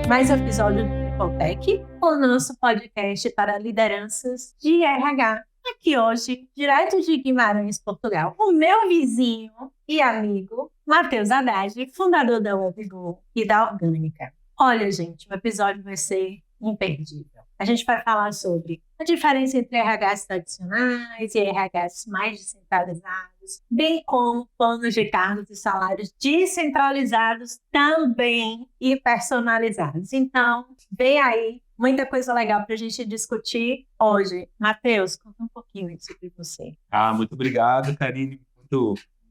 Mais um episódio do Peopletech, o nosso podcast para lideranças de RH. Aqui hoje, direto de Guimarães, Portugal, o meu vizinho e amigo, Matheus Haddad, fundador da WebGo e da Orgânica. Olha, gente, o episódio vai ser imperdível. A gente vai falar sobre a diferença entre RHs tradicionais e RHs mais descentralizados, bem como planos de cargos e salários descentralizados também e personalizados. Então, vem aí muita coisa legal para a gente discutir hoje. Matheus, conta um pouquinho sobre você. Muito obrigado, Karine.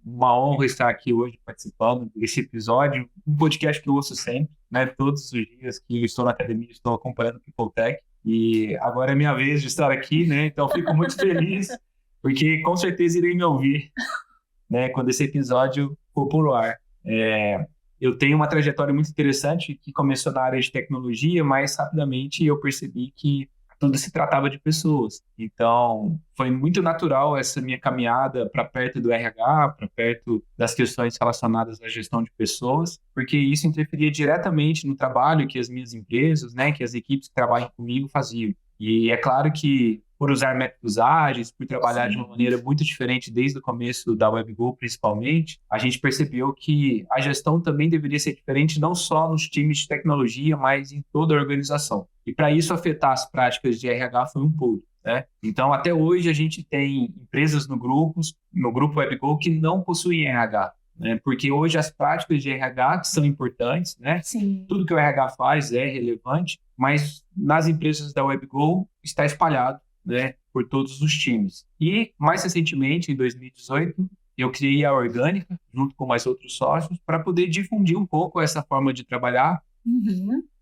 Uma honra estar aqui hoje participando desse episódio, um podcast que eu ouço sempre, né? Todos os dias que estou na academia, estou acompanhando o Peopletech. E agora é minha vez de estar aqui, né? Então fico muito feliz, porque com certeza irei me ouvir, né? Quando esse episódio for pro ar. Eu tenho uma trajetória muito interessante que começou na área de tecnologia, mas rapidamente eu percebi que tudo se tratava de pessoas. Então, foi muito natural essa minha caminhada para perto do RH, para perto das questões relacionadas à gestão de pessoas, porque isso interferia diretamente no trabalho que as minhas empresas, né, que as equipes que trabalham comigo faziam. E é claro que, por usar métodos ágeis, por trabalhar de uma maneira muito diferente desde o começo da WebGo, principalmente, a gente percebeu que a gestão também deveria ser diferente, não só nos times de tecnologia, mas em toda a organização. E para isso afetar as práticas de RH foi um pulo, né? Então, até hoje, a gente tem empresas no grupo WebGo, que não possuem RH, né? Porque hoje as práticas de RH são importantes, né? Sim. Tudo que o RH faz é relevante, mas nas empresas da WebGo está espalhado, né, por todos os times. E, mais recentemente, em 2018, eu criei a Orgânica, junto com mais outros sócios, para poder difundir um pouco essa forma de trabalhar,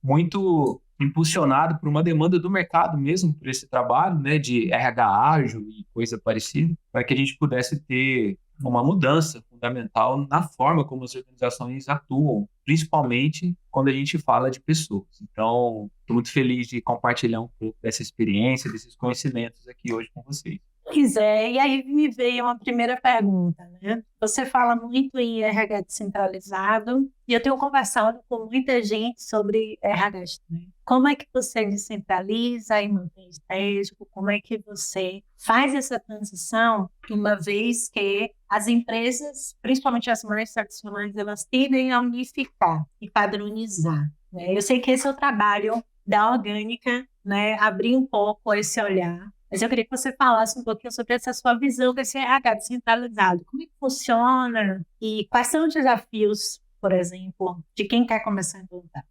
muito impulsionado por uma demanda do mercado mesmo, por esse trabalho, né, de RH ágil e coisa parecida, para que a gente pudesse ter uma mudança fundamental na forma como as organizações atuam, principalmente quando a gente fala de pessoas. Então, estou muito feliz de compartilhar um pouco dessa experiência, desses conhecimentos aqui hoje com vocês. E aí me veio uma primeira pergunta, né? Você fala muito em RH descentralizado e eu tenho conversado com muita gente sobre RH. Como é que você descentraliza e mantém estratégico? Como é que você faz essa transição, uma vez que as empresas, principalmente as mais tradicionais, elas tendem a unificar e padronizar, né? Eu sei que esse é o trabalho da Orgânica, né? Abrir um pouco esse olhar. Mas eu queria que você falasse um pouquinho sobre essa sua visão desse RH descentralizado. Como é que funciona e quais são os desafios, por exemplo, de quem quer começar a implantar?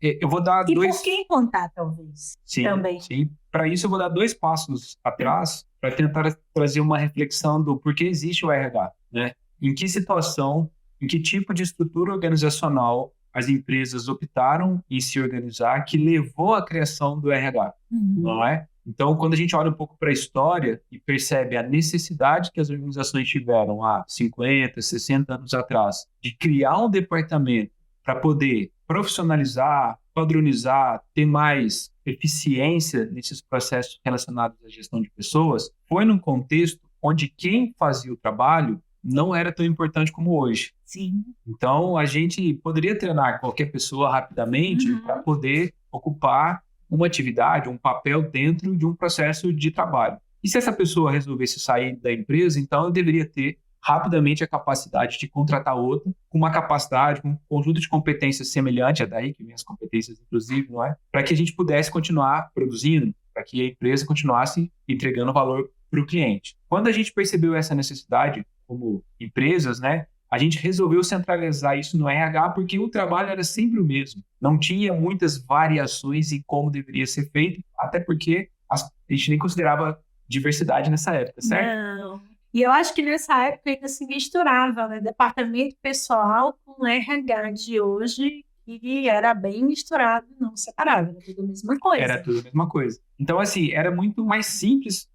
Eu vou dar por que implantar, talvez? Também. Sim. Para isso, eu vou dar 2 passos atrás para tentar trazer uma reflexão do porquê existe o RH, né? Em que situação, em que tipo de estrutura organizacional as empresas optaram em se organizar que levou à criação do RH, não é? Então, quando a gente olha um pouco para a história e percebe a necessidade que as organizações tiveram há 50, 60 anos atrás de criar um departamento para poder profissionalizar, padronizar, ter mais eficiência nesses processos relacionados à gestão de pessoas, foi num contexto onde quem fazia o trabalho não era tão importante como hoje. Sim. Então, a gente poderia treinar qualquer pessoa rapidamente para poder ocupar uma atividade, um papel dentro de um processo de trabalho. E se essa pessoa resolvesse sair da empresa, então eu deveria ter rapidamente a capacidade de contratar outra com uma capacidade, com um conjunto de competências semelhante, é daí que vem as competências, inclusive, não é? Para que a gente pudesse continuar produzindo, para que a empresa continuasse entregando valor para o cliente. Quando a gente percebeu essa necessidade como empresas, né, a gente resolveu centralizar isso no RH porque o trabalho era sempre o mesmo. Não tinha muitas variações em como deveria ser feito, até porque a gente nem considerava diversidade nessa época, certo? Não. E eu acho que nessa época ainda se misturava, né? Departamento pessoal com RH de hoje, que era bem misturado, não separado, era tudo a mesma coisa. Era tudo a mesma coisa. Então, assim, era muito mais simples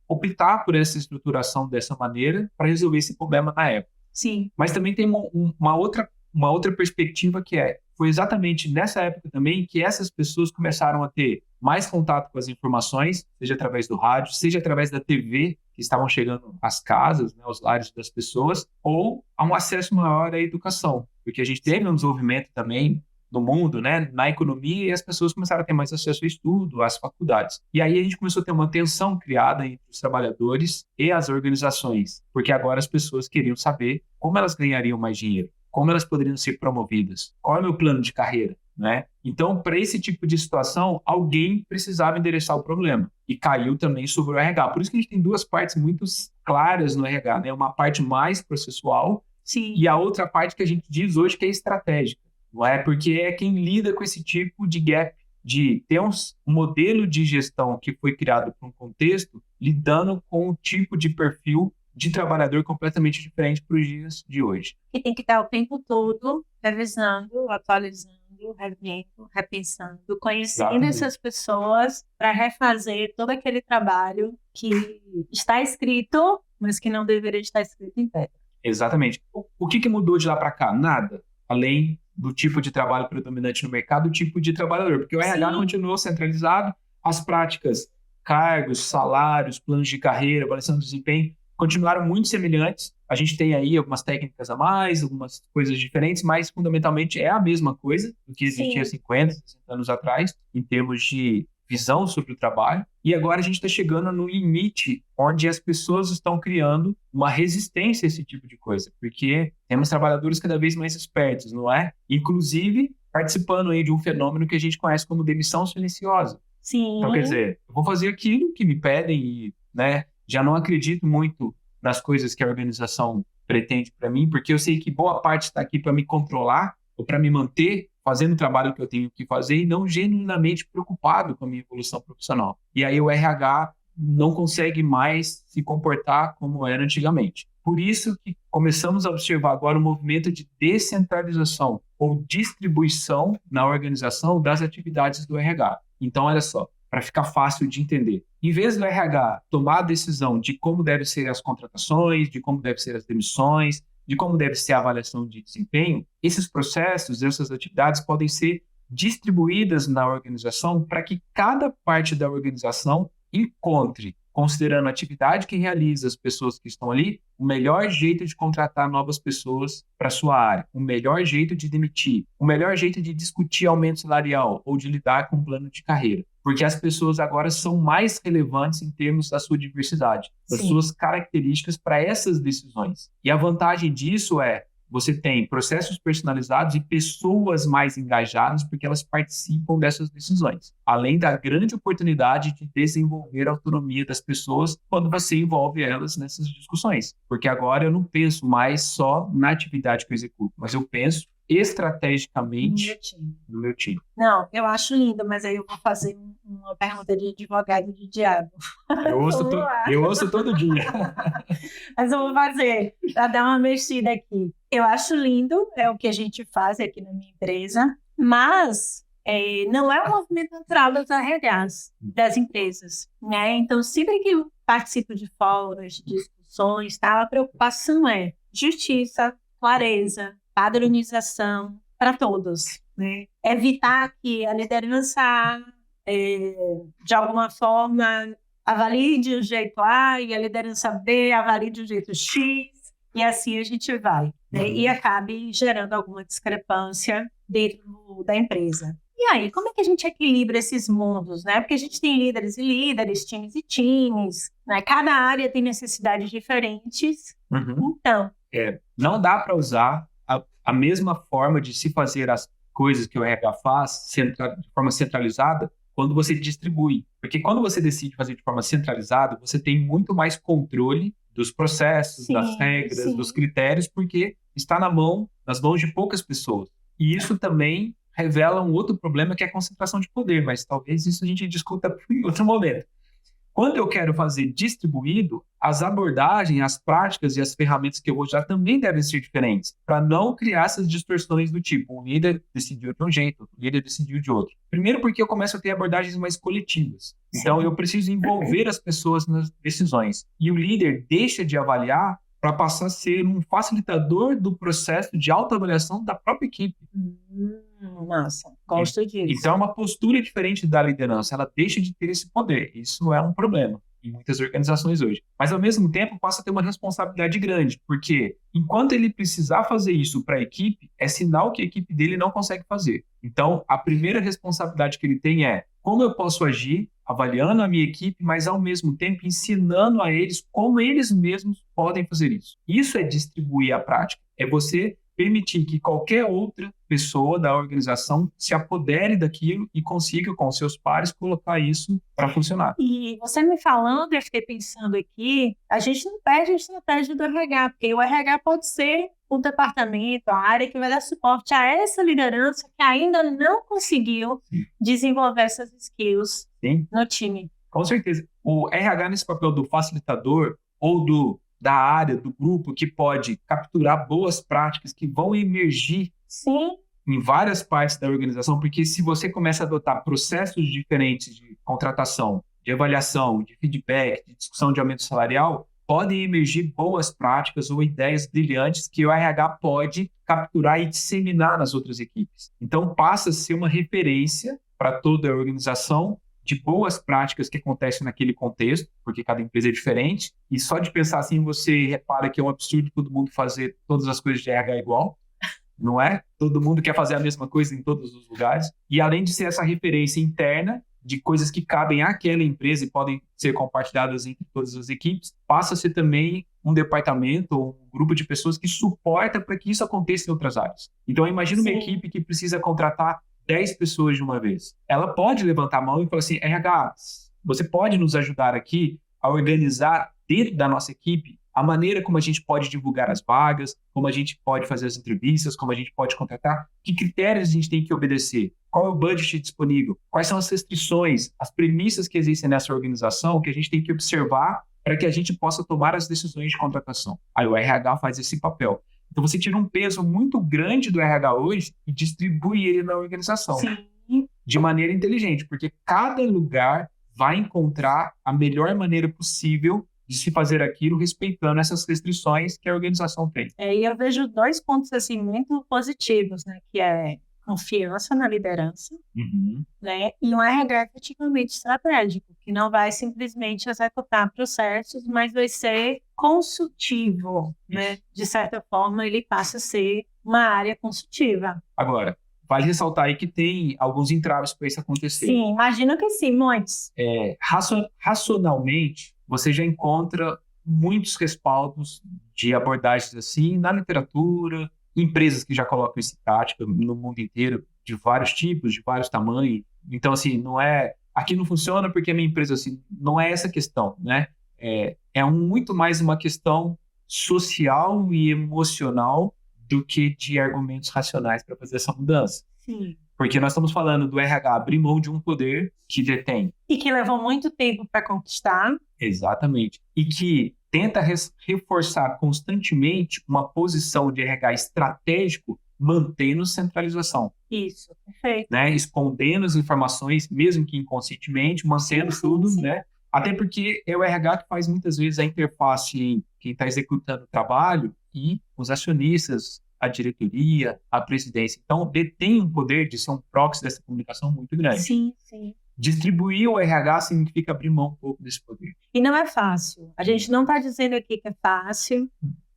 optar por essa estruturação dessa maneira para resolver esse problema na época. Sim. Mas também tem uma outra perspectiva que foi exatamente nessa época também que essas pessoas começaram a ter mais contato com as informações, seja através do rádio, seja através da TV, que estavam chegando às casas, né, aos lares das pessoas, ou a um acesso maior à educação, porque a gente teve um desenvolvimento também no mundo, né, na economia, e as pessoas começaram a ter mais acesso ao estudo, às faculdades. E aí a gente começou a ter uma tensão criada entre os trabalhadores e as organizações, porque agora as pessoas queriam saber como elas ganhariam mais dinheiro, como elas poderiam ser promovidas, qual é o meu plano de carreira, né? Então, para esse tipo de situação, alguém precisava endereçar o problema. E caiu também sobre o RH. Por isso que a gente tem duas partes muito claras no RH, né? Uma parte mais processual, Sim. e a outra parte que a gente diz hoje que é estratégica, não é? Porque é quem lida com esse tipo de gap, de ter um modelo de gestão que foi criado para um contexto, lidando com um tipo de perfil de trabalhador completamente diferente para os dias de hoje. E tem que estar o tempo todo revisando, atualizando, revendo, repensando, conhecendo Exatamente. essas pessoas para refazer todo aquele trabalho que está escrito, mas que não deveria estar escrito em pedra. Exatamente. O que mudou de lá para cá? Nada. Além do tipo de trabalho predominante no mercado, o tipo de trabalhador. Porque o RH Sim. continuou centralizado, as práticas, cargos, salários, planos de carreira, avaliação do desempenho, continuaram muito semelhantes. A gente tem aí algumas técnicas a mais, algumas coisas diferentes, mas fundamentalmente é a mesma coisa do que existia 50, 60 anos atrás, em termos de visão sobre o trabalho. E agora a gente está chegando no limite onde as pessoas estão criando uma resistência a esse tipo de coisa, porque temos trabalhadores cada vez mais espertos, não é? Inclusive participando aí de um fenômeno que a gente conhece como demissão silenciosa. Sim. Então, quer dizer, eu vou fazer aquilo que me pedem e, né, já não acredito muito nas coisas que a organização pretende para mim, porque eu sei que boa parte está aqui para me controlar ou para me manter fazendo o trabalho que eu tenho que fazer e não genuinamente preocupado com a minha evolução profissional. E aí o RH não consegue mais se comportar como era antigamente. Por isso que começamos a observar agora um movimento de descentralização ou distribuição na organização das atividades do RH. Então, olha só, para ficar fácil de entender. Em vez do RH tomar a decisão de como devem ser as contratações, de como devem ser as demissões, de como deve ser a avaliação de desempenho, esses processos, essas atividades podem ser distribuídas na organização para que cada parte da organização encontre, considerando a atividade que realiza as pessoas que estão ali, o melhor jeito de contratar novas pessoas para a sua área, o melhor jeito de demitir, o melhor jeito de discutir aumento salarial ou de lidar com um plano de carreira. Porque as pessoas agora são mais relevantes em termos da sua diversidade, das suas características para essas decisões. E a vantagem disso é você tem processos personalizados e pessoas mais engajadas porque elas participam dessas decisões. Além da grande oportunidade de desenvolver a autonomia das pessoas quando você envolve elas nessas discussões. Porque agora eu não penso mais só na atividade que eu executo, mas eu penso estrategicamente no meu time. Não, eu acho lindo, mas aí eu vou fazer uma pergunta de advogado de diabo. Eu ouço todo dia. Mas eu vou fazer, para dar uma mexida aqui. Eu acho lindo, é o que a gente faz aqui na minha empresa, mas não é um movimento natural das RHs, das empresas, né? Então, sempre que eu participo de fóruns, de discussões, tá? A preocupação é justiça, clareza, padronização para todos, né? Evitar que a liderança, de alguma forma, avalie de um jeito A e a liderança B avalie de um jeito X, e assim a gente vai, né? E acabe gerando alguma discrepância dentro da empresa. E aí, como é que a gente equilibra esses mundos, né? Porque a gente tem líderes e líderes, times e times, né? Cada área tem necessidades diferentes. Então, não dá para usar a mesma forma de se fazer as coisas que o RH faz de forma centralizada quando você distribui. Porque quando você decide fazer de forma centralizada, você tem muito mais controle dos processos, das regras, dos critérios, porque está nas mãos de poucas pessoas. E isso também revela um outro problema, que é a concentração de poder, mas talvez isso a gente discuta em outro momento. Quando eu quero fazer distribuído, as abordagens, as práticas e as ferramentas que eu vou usar também devem ser diferentes, para não criar essas distorções do tipo, um líder decidiu de um jeito, outro líder decidiu de outro. Primeiro porque eu começo a ter abordagens mais coletivas. Então, eu preciso envolver as pessoas nas decisões. E o líder deixa de avaliar para passar a ser um facilitador do processo de autoavaliação da própria equipe. Massa, gosto disso. Então, é uma postura diferente da liderança. Ela deixa de ter esse poder. Isso é um problema. em muitas organizações hoje. Mas, ao mesmo tempo, passa a ter uma responsabilidade grande, porque enquanto ele precisar fazer isso para a equipe, é sinal que a equipe dele não consegue fazer. Então, a primeira responsabilidade que ele tem é como eu posso agir, avaliando a minha equipe, mas, ao mesmo tempo, ensinando a eles como eles mesmos podem fazer isso. Isso é distribuir a prática. É você permitir que qualquer outra pessoa da organização se apodere daquilo e consiga, com seus pares, colocar isso para funcionar. E você me falando, eu fiquei pensando aqui, a gente não perde a estratégia do RH, porque o RH pode ser o departamento, a área que vai dar suporte a essa liderança que ainda não conseguiu desenvolver essas skills no time. Com certeza. O RH nesse papel do facilitador ou da área, do grupo, que pode capturar boas práticas que vão emergir em várias partes da organização, porque se você começa a adotar processos diferentes de contratação, de avaliação, de feedback, de discussão de aumento salarial, podem emergir boas práticas ou ideias brilhantes que o RH pode capturar e disseminar nas outras equipes. Então, passa a ser uma referência para toda a organização de boas práticas que acontecem naquele contexto, porque cada empresa é diferente, e só de pensar assim, você repara que é um absurdo todo mundo fazer todas as coisas de RH igual, não é? Todo mundo quer fazer a mesma coisa em todos os lugares, e além de ser essa referência interna de coisas que cabem àquela empresa e podem ser compartilhadas entre todas as equipes, passa a ser também um departamento ou um grupo de pessoas que suporta para que isso aconteça em outras áreas. Então, imagina uma equipe que precisa contratar 10 pessoas de uma vez. Ela pode levantar a mão e falar assim, RH, você pode nos ajudar aqui a organizar dentro da nossa equipe a maneira como a gente pode divulgar as vagas, como a gente pode fazer as entrevistas, como a gente pode contratar, que critérios a gente tem que obedecer, qual é o budget disponível, quais são as restrições, as premissas que existem nessa organização que a gente tem que observar para que a gente possa tomar as decisões de contratação. Aí o RH faz esse papel. Então, você tira um peso muito grande do RH hoje e distribui ele na organização. De maneira inteligente, porque cada lugar vai encontrar a melhor maneira possível de se fazer aquilo, respeitando essas restrições que a organização tem. E eu vejo 2 pontos assim, muito positivos, né? Que é confiança na liderança, né? E um RH efetivamente estratégico, que não vai simplesmente executar processos, mas vai ser consultivo, né? De certa forma, ele passa a ser uma área consultiva. Agora, vale ressaltar aí que tem alguns entraves para isso acontecer. Sim, imagino que sim, muitos. Racionalmente, você já encontra muitos respaldos de abordagens assim na literatura, empresas que já colocam isso em prática no mundo inteiro, de vários tipos, de vários tamanhos. Então, assim, não é... Aqui não funciona porque a minha empresa, assim, não é essa questão, né? Muito mais uma questão social e emocional do que de argumentos racionais para fazer essa mudança. Sim. Porque nós estamos falando do RH abrir mão de um poder que detém. E que levou muito tempo para conquistar. Exatamente. E que tenta reforçar constantemente uma posição de RH estratégico, mantendo centralização. Isso, perfeito. Né? Escondendo as informações, mesmo que inconscientemente, mantendo tudo, né? Até porque é o RH que faz muitas vezes a interface em quem está executando o trabalho e os acionistas, a diretoria, a presidência. Então, detém um poder de ser um proxy dessa comunicação muito grande. Sim. Distribuir o RH significa abrir mão um pouco desse poder. E não é fácil. A gente não está dizendo aqui que é fácil,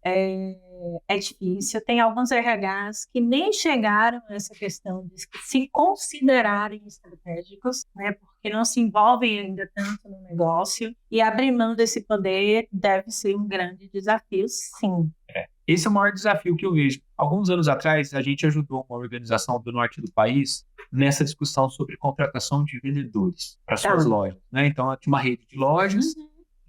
é difícil. Tem alguns RHs que nem chegaram a essa questão de se considerarem estratégicos, né, porque não se envolvem ainda tanto no negócio. E abrir mão desse poder deve ser um grande desafio, sim. Esse é o maior desafio que eu vejo. Alguns anos atrás, a gente ajudou uma organização do norte do país nessa discussão sobre contratação de vendedores para suas lojas. Né? Então, tinha uma rede de lojas,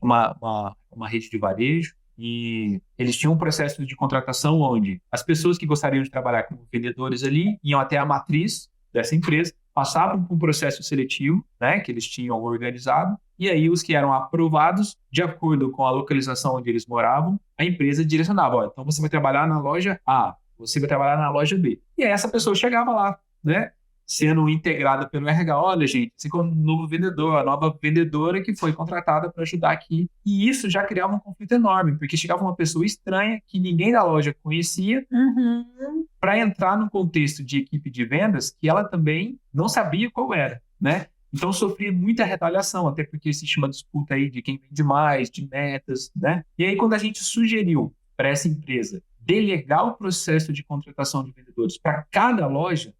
uma rede de varejo, e eles tinham um processo de contratação onde as pessoas que gostariam de trabalhar como vendedores ali iam até a matriz dessa empresa, passavam por um processo seletivo, né, que eles tinham organizado, e aí os que eram aprovados, de acordo com a localização onde eles moravam, a empresa direcionava, então você vai trabalhar na loja A, você vai trabalhar na loja B. E aí essa pessoa chegava lá, né, sendo integrada pelo RH, olha gente, esse é o novo vendedor, a nova vendedora que foi contratada para ajudar aqui. E isso já criava um conflito enorme, porque chegava uma pessoa estranha que ninguém da loja conhecia, para entrar no contexto de equipe de vendas que ela também não sabia qual era, né? Então sofria muita retaliação, até porque existe uma disputa aí de quem vende mais, de metas, né? E aí quando a gente sugeriu para essa empresa delegar o processo de contratação de vendedores para cada loja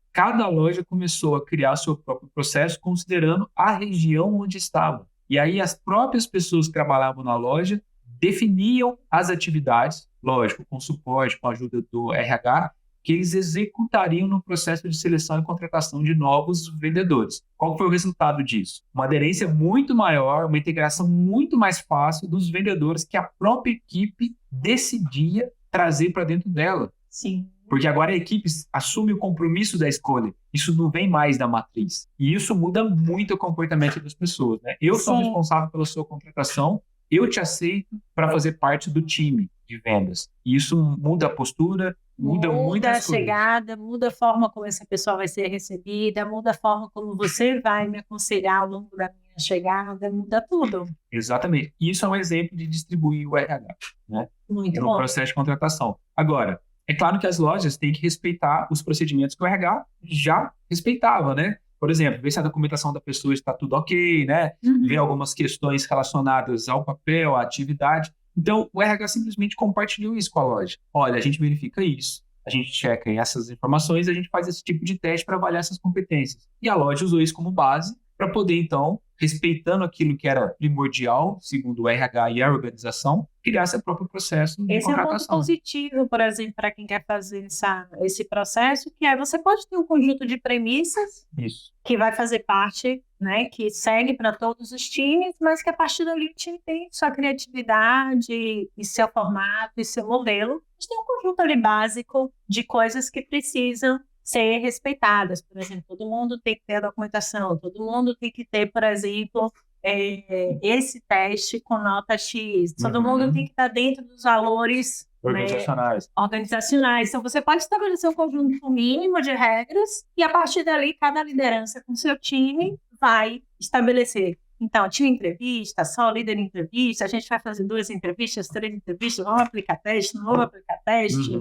começou a criar seu próprio processo considerando a região onde estava. E aí as próprias pessoas que trabalhavam na loja definiam as atividades, lógico, com suporte, com a ajuda do RH, que eles executariam no processo de seleção e contratação de novos vendedores. Qual foi o resultado disso? Uma aderência muito maior, uma integração muito mais fácil dos vendedores que a própria equipe decidia trazer para dentro dela. Sim. Porque agora a equipe assume o compromisso da escolha. Isso não vem mais da matriz. E isso muda muito o comportamento das pessoas, né? Eu sou responsável pela sua contratação, eu te aceito para fazer parte do time de vendas. E isso muda a postura, muda muitas coisas. Muda a chegada, muda a forma como essa pessoa vai ser recebida, muda a forma como você vai me aconselhar ao longo da minha chegada, muda tudo. Exatamente. Isso é um exemplo de distribuir o RH, né? Muito no bom. processo de contratação. Agora, é claro que as lojas têm que respeitar os procedimentos que o RH já respeitava, né? Por exemplo, ver se a documentação da pessoa está tudo ok, né? Ver algumas questões relacionadas ao papel, à atividade. Então, o RH simplesmente compartilhou isso com a loja. Olha, a gente verifica isso, a gente checa essas informações, a gente faz esse tipo de teste para avaliar essas competências. E a loja usou isso como base para poder, então, respeitando aquilo que era primordial, segundo o RH e a organização, criar seu próprio processo de Esse é um ponto contratação. positivo, por exemplo, para quem quer fazer esse processo, que é você pode ter um conjunto de premissas Isso. que vai fazer parte, né, que segue para todos os times, mas que a partir dali o time tem sua criatividade e seu formato e seu modelo. A gente tem um conjunto ali básico de coisas que precisam ser respeitadas. Por exemplo, todo mundo tem que ter a documentação, todo mundo tem que ter, por exemplo, esse teste com nota X, todo mundo tem que estar dentro dos valores organizacionais. Então, você pode estabelecer um conjunto mínimo de regras e, a partir dali, cada liderança com seu time vai estabelecer. Então, tinha entrevista, só líder entrevista, a gente vai fazer 2 entrevistas, 3 entrevistas, vamos aplicar teste, não vamos aplicar teste,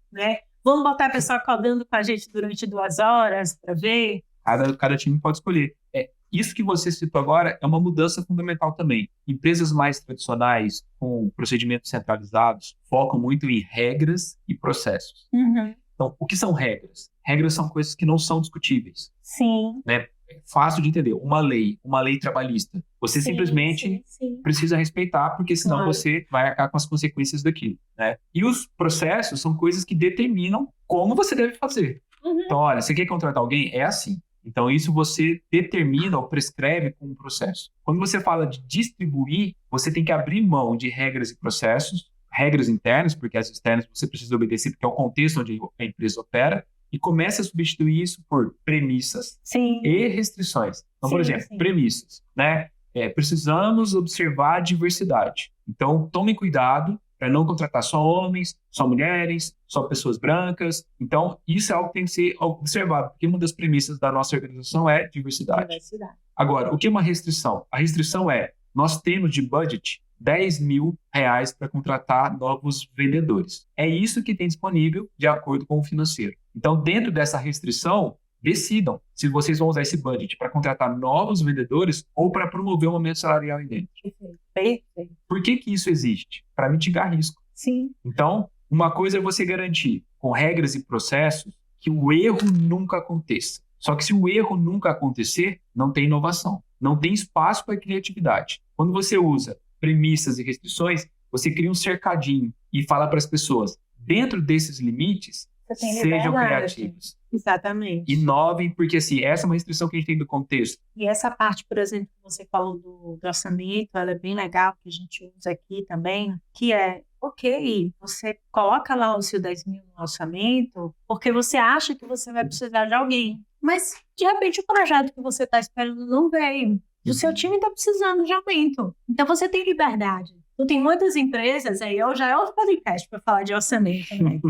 né? Vamos botar a pessoa codando com a gente durante 2 horas para ver. Cada time pode escolher. Isso que você citou agora é uma mudança fundamental também. Empresas mais tradicionais, com procedimentos centralizados, focam muito em regras e processos. Então, o que são regras? Regras são coisas que não são discutíveis. Sim. Né? É fácil de entender. Uma lei trabalhista, você simplesmente precisa respeitar, porque senão você vai arcar com as consequências daquilo. Né? E os processos são coisas que determinam como você deve fazer. Então, olha, você quer contratar alguém? É assim. Então, isso você determina ou prescreve com um processo. Quando você fala de distribuir, você tem que abrir mão de regras e processos, regras internas, porque as externas você precisa obedecer, porque é o contexto onde a empresa opera, e começa a substituir isso por premissas e restrições. Então, por exemplo, premissas, né? Precisamos observar a diversidade. Então, tomem cuidado para não contratar só homens, só mulheres, só pessoas brancas. Então, isso é algo que tem que ser observado, porque uma das premissas da nossa organização é diversidade. Agora, o que é uma restrição? A restrição é, nós temos de budget R$10.000 para contratar novos vendedores. É isso que tem disponível de acordo com o financeiro. Então, dentro dessa restrição, decidam se vocês vão usar esse budget para contratar novos vendedores ou para promover um aumento salarial aí dentro. Perfeito. Por que isso existe? Para mitigar risco. Sim. Então, uma coisa é você garantir, com regras e processos, que o erro nunca aconteça. Só que se o erro nunca acontecer, não tem inovação. Não tem espaço para criatividade. Quando você usa premissas e restrições, você cria um cercadinho e fala para as pessoas, dentro desses limites, sejam criativos. Exatamente. Inovem, porque assim, essa é uma restrição que a gente tem do contexto. E essa parte, por exemplo, que você falou do orçamento, ela é bem legal, que a gente usa aqui também, que é, ok, você coloca lá o seu 10.000 no orçamento, porque você acha que você vai precisar de alguém. Mas, de repente, o projeto que você está esperando não veio. O seu time está precisando de aumento. Então, você tem liberdade. Então, tem muitas empresas, aí já é outro podcast para falar de orçamento também.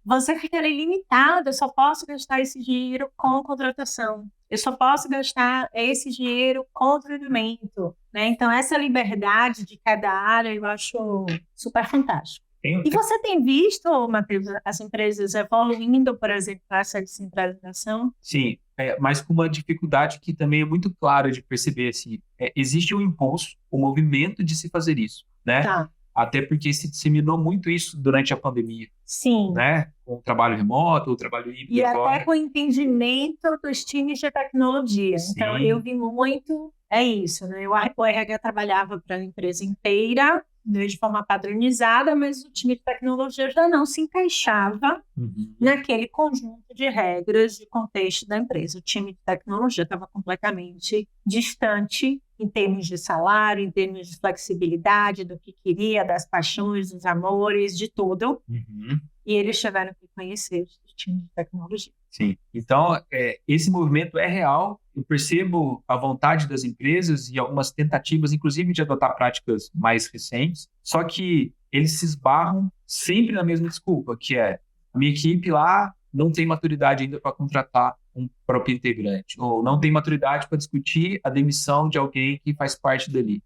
Você fica ali limitado, eu só posso gastar esse dinheiro com contratação. Eu só posso gastar esse dinheiro com treinamento. Né? Então, essa liberdade de cada área eu acho super fantástico. E você tem visto, Matheus, as empresas evoluindo, por exemplo, para essa descentralização? Sim, mas com uma dificuldade que também é muito clara de perceber, assim, existe um impulso, um movimento de se fazer isso, né? Tá. Até porque se disseminou muito isso durante a pandemia, Sim. né? Com o trabalho remoto, o trabalho híbrido E agora. até com o entendimento dos times de tecnologia. Sim. Então, eu vi muito, é isso, né? O RH trabalhava para a empresa inteira, de forma padronizada, mas o time de tecnologia já não se encaixava naquele conjunto de regras de contexto da empresa. O time de tecnologia estava completamente distante em termos de salário, em termos de flexibilidade, do que queria, das paixões, dos amores, de tudo. E eles tiveram que conhecer os times de tecnologia. Sim. Então, esse movimento é real. Eu percebo a vontade das empresas e algumas tentativas, inclusive, de adotar práticas mais recentes. Só que eles se esbarram sempre na mesma desculpa, que é a minha equipe lá não tem maturidade ainda para contratar um próprio integrante, ou não tem maturidade para discutir a demissão de alguém que faz parte dali.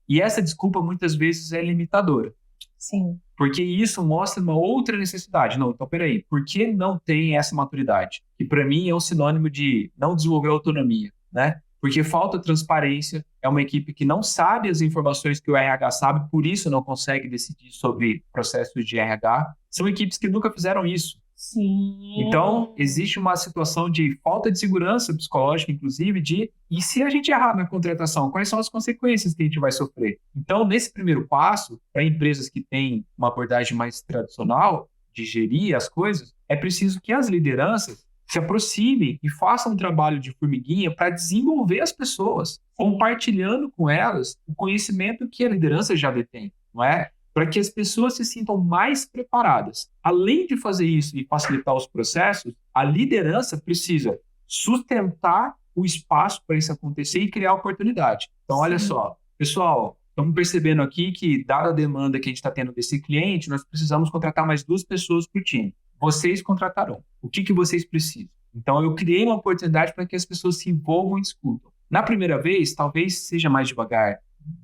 E essa desculpa, muitas vezes, é limitadora. Sim. Porque isso mostra uma outra necessidade. Não, então, peraí, por que não tem essa maturidade? Que, para mim, é um sinônimo de não desenvolver autonomia, né? Porque falta transparência, é uma equipe que não sabe as informações que o RH sabe, por isso não consegue decidir sobre processos de RH. São equipes que nunca fizeram isso. Sim. Então, existe uma situação de falta de segurança psicológica, inclusive, e se a gente errar na contratação, quais são as consequências que a gente vai sofrer? Então, nesse primeiro passo, para empresas que têm uma abordagem mais tradicional de gerir as coisas, é preciso que as lideranças se aproximem e façam um trabalho de formiguinha para desenvolver as pessoas, compartilhando com elas o conhecimento que a liderança já detém, não é? Para que as pessoas se sintam mais preparadas. Além de fazer isso e facilitar os processos, a liderança precisa sustentar o espaço para isso acontecer e criar oportunidade. Então, olha só, pessoal, estamos percebendo aqui que, dada a demanda que a gente está tendo desse cliente, nós precisamos contratar mais 2 pessoas para o time. Vocês contratarão. O que vocês precisam? Então, eu criei uma oportunidade para que as pessoas se envolvam e discutam. Na primeira vez, talvez seja mais devagar,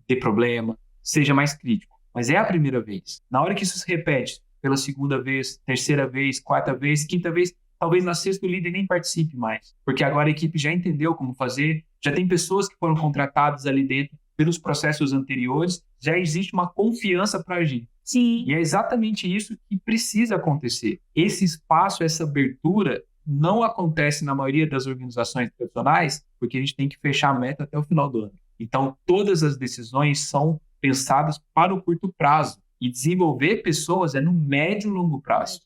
dê problema, seja mais crítico. Mas é a primeira vez. Na hora que isso se repete pela segunda vez, terceira vez, quarta vez, quinta vez, talvez na sexta o líder nem participe mais. Porque agora a equipe já entendeu como fazer, já tem pessoas que foram contratadas ali dentro pelos processos anteriores, já existe uma confiança para agir. Sim. E é exatamente isso que precisa acontecer. Esse espaço, essa abertura, não acontece na maioria das organizações tradicionais, porque a gente tem que fechar a meta até o final do ano. Então, todas as decisões são pensadas para o curto prazo. E desenvolver pessoas é no médio e longo prazo.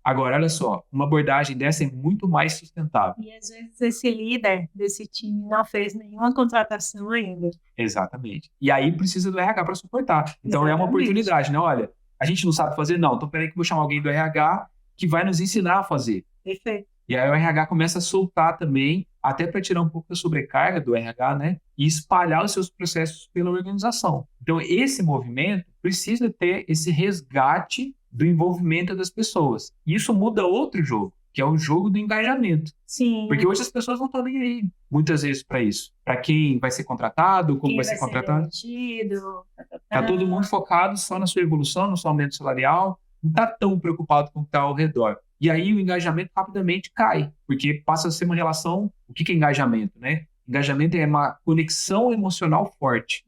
Agora, olha só, uma abordagem dessa é muito mais sustentável. E às vezes esse líder desse time não fez nenhuma contratação ainda. Exatamente. E aí precisa do RH para suportar. Então é uma Exatamente. oportunidade, né? Olha, a gente não sabe fazer? Não. Então peraí que eu vou chamar alguém do RH que vai nos ensinar a fazer. Perfeito. E aí o RH começa a soltar também, até para tirar um pouco da sobrecarga do RH, né? E espalhar os seus processos pela organização. Então esse movimento precisa ter esse resgate do envolvimento das pessoas. E isso muda outro jogo, que é o jogo do engajamento. Sim. Porque hoje as pessoas não estão nem aí, muitas vezes, para isso. Para quem vai ser contratado, como Quem vai ser contratado. demitido. Está todo mundo focado só na sua evolução, no seu aumento salarial, não está tão preocupado com o que está ao redor. E aí o engajamento rapidamente cai, porque passa a ser uma relação... O que é engajamento, né? Engajamento é uma conexão emocional forte.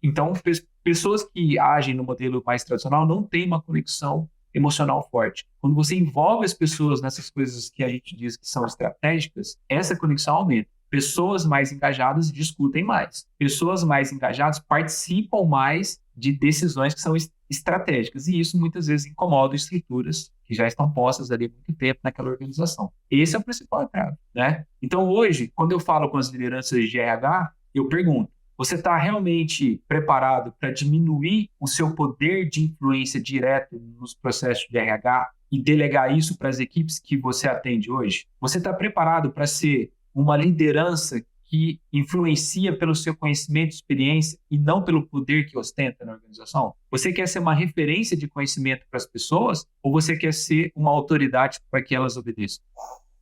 Então, pessoas que agem no modelo mais tradicional não têm uma conexão emocional forte. Quando você envolve as pessoas nessas coisas que a gente diz que são estratégicas, essa conexão aumenta. Pessoas mais engajadas discutem mais. Pessoas mais engajadas participam mais de decisões que são estratégicas. E isso muitas vezes incomoda estruturas que já estão postas ali há muito tempo naquela organização. Esse é o principal entrave, né? Então hoje, quando eu falo com as lideranças de RH, eu pergunto: você está realmente preparado para diminuir o seu poder de influência direto nos processos de RH e delegar isso para as equipes que você atende hoje? Você está preparado para ser uma liderança que influencia pelo seu conhecimento e experiência e não pelo poder que ostenta na organização? Você quer ser uma referência de conhecimento para as pessoas ou você quer ser uma autoridade para que elas obedeçam?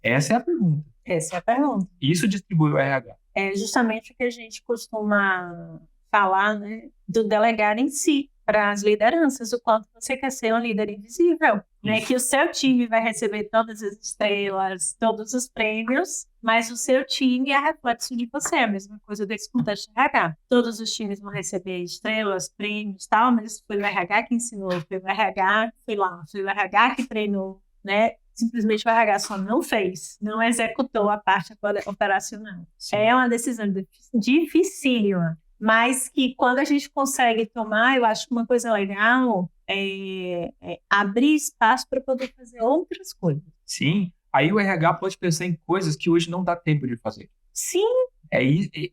Essa é a pergunta. Essa é a pergunta. Isso distribui o RH. É justamente o que a gente costuma falar, né, do delegar em si. para as lideranças, o quanto você quer ser um líder invisível, né? Que o seu time vai receber todas as estrelas, todos os prêmios, mas o seu time é reflexo de você, a mesma coisa desse contexto de RH. Todos os times vão receber estrelas, prêmios, tal, mas foi o RH que ensinou, foi o RH que foi lá, foi o RH que treinou, né? Simplesmente o RH só não fez, não executou a parte operacional. Sim. É uma decisão dificílima, mas que quando a gente consegue tomar, eu acho que uma coisa legal é abrir espaço para poder fazer outras coisas. Sim. Aí o RH pode pensar em coisas que hoje não dá tempo de fazer. Sim.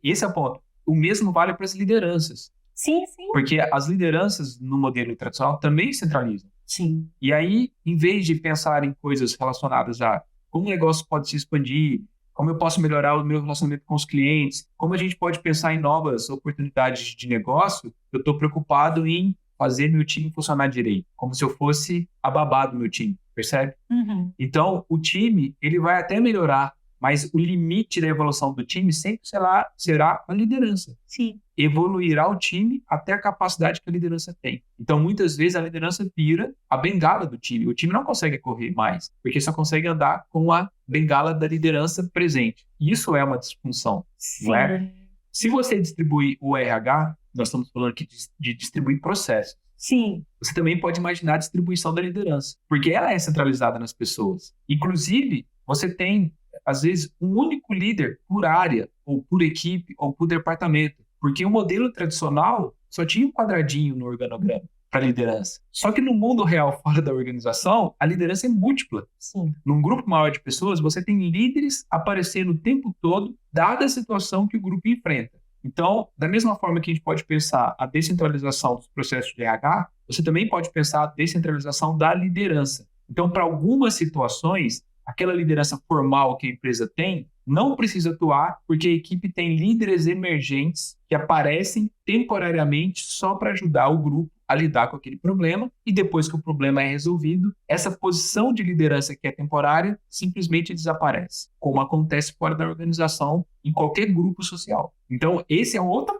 Esse é o ponto. O mesmo vale para as lideranças. Sim, sim. Porque as lideranças no modelo tradicional também centralizam. Sim. E aí, em vez de pensar em coisas relacionadas a como o negócio pode se expandir, como eu posso melhorar o meu relacionamento com os clientes, como a gente pode pensar em novas oportunidades de negócio, eu estou preocupado em fazer meu time funcionar direito, como se eu fosse a babá do meu time, percebe? Uhum. Então, o time, ele vai até melhorar, mas o limite da evolução do time sempre será a liderança. Sim. Evoluirá o time até a capacidade que a liderança tem. Então, muitas vezes, a liderança vira a bengala do time. O time não consegue correr mais, porque só consegue andar com a bengala da liderança presente. Isso é uma disfunção, não é? Se você distribui o RH, nós estamos falando aqui de distribuir processos. Sim. Você também pode imaginar a distribuição da liderança, porque ela é centralizada nas pessoas. Inclusive, você tem, às vezes, um único líder por área, ou por equipe, ou por departamento. Porque o modelo tradicional só tinha um quadradinho no organograma para liderança. Só que no mundo real, fora da organização, a liderança é múltipla. Sim. Num grupo maior de pessoas, você tem líderes aparecendo o tempo todo, dada a situação que o grupo enfrenta. Então, da mesma forma que a gente pode pensar a descentralização dos processos de RH, você também pode pensar a descentralização da liderança. Então, para algumas situações, aquela liderança formal que a empresa tem não precisa atuar, porque a equipe tem líderes emergentes que aparecem temporariamente só para ajudar o grupo a lidar com aquele problema, e depois que o problema é resolvido, essa posição de liderança que é temporária simplesmente desaparece, como acontece fora da organização em qualquer grupo social. Então, esse é outro